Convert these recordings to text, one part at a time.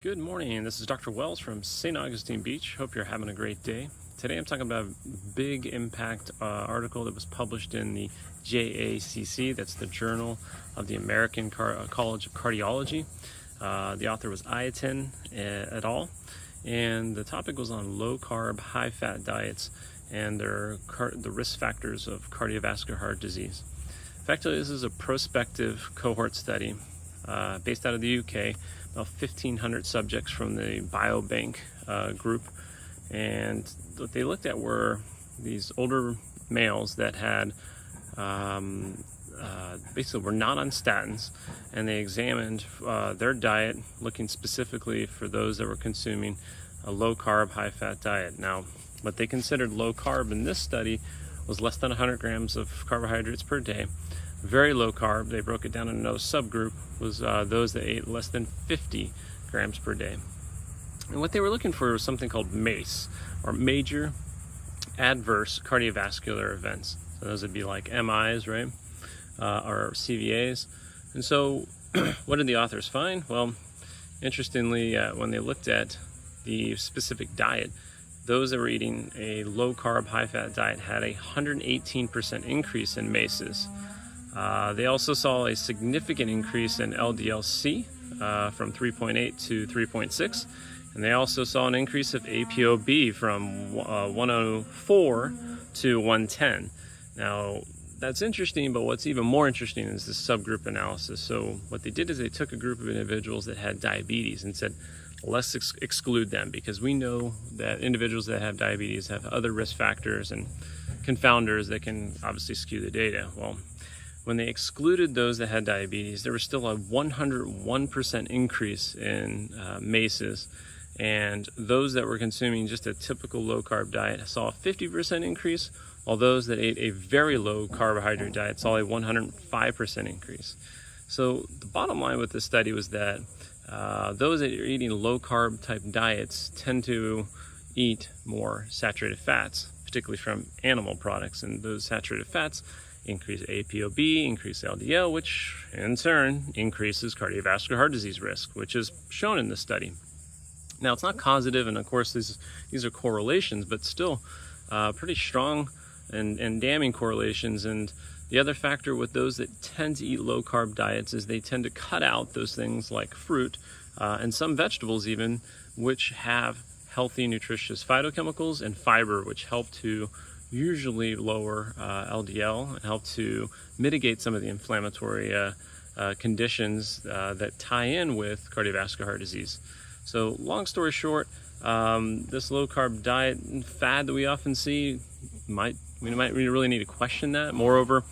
Good morning, this is Dr. Wells from St. Augustine Beach. Hope you're having a great day. Today I'm talking about a big impact article that was published in the JACC, that's the Journal of the American College of Cardiology. The author was Ayatin et al. And the topic was on low-carb, high-fat diets and the risk factors of cardiovascular heart disease. Effectively, this is a prospective cohort study based out of the UK, about 1,500 subjects from the biobank group, and what they looked at were these older males that had basically were not on statins, and they examined their diet, looking specifically for those that were consuming a low-carb, high-fat diet. Now, what they considered low-carb in this study was less than 100 grams of carbohydrates per day. Very low carb, they broke it down in another subgroup, was those that ate less than 50 grams per day. And what they were looking for was something called MACE, or major adverse cardiovascular events. So those would be like MIs, right? Or CVAs. And so what did the authors find? Well, interestingly, when they looked at the specific diet, those that were eating a low carb, high fat diet had a 118% increase in MACEs. They also saw a significant increase in LDL-C from 3.8 to 3.6, and they also saw an increase of ApoB from 104 to 110. Now, that's interesting, but what's even more interesting is this subgroup analysis. So what they did is they took a group of individuals that had diabetes and said, let's exclude them, because we know that individuals that have diabetes have other risk factors and confounders that can obviously skew the data. Well, when they excluded those that had diabetes, there was still a 101% increase in MACEs, and those that were consuming just a typical low-carb diet saw a 50% increase, while those that ate a very low carbohydrate diet saw a 105% increase. So the bottom line with this study was that those that are eating low-carb type diets tend to eat more saturated fats, particularly from animal products, and those saturated fats increase ApoB, increase LDL, which in turn increases cardiovascular heart disease risk, which is shown in this study. Now, it's not causative, and of course these are correlations, but still pretty strong and damning correlations. And the other factor with those that tend to eat low carb diets is they tend to cut out those things like fruit and some vegetables even, which have healthy, nutritious phytochemicals and fiber, which help to usually lower LDL and help to mitigate some of the inflammatory conditions that tie in with cardiovascular heart disease. So long story short, this low carb diet fad that we often see, we might really need to question that. Moreover,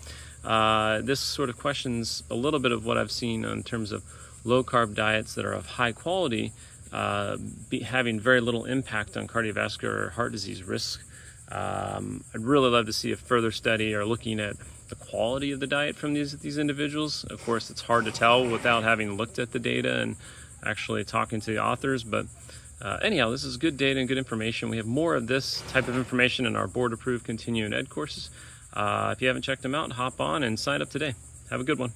this sort of questions a little bit of what I've seen in terms of low carb diets that are of high quality having very little impact on cardiovascular heart disease risk. I'd really love to see a further study or looking at the quality of the diet from these individuals. Of course, it's hard to tell without having looked at the data and actually talking to the authors, but anyhow, this is good data and good information. We have more of this type of information in our board-approved continuing ed courses. If you haven't checked them out, hop on and sign up today. Have a good one.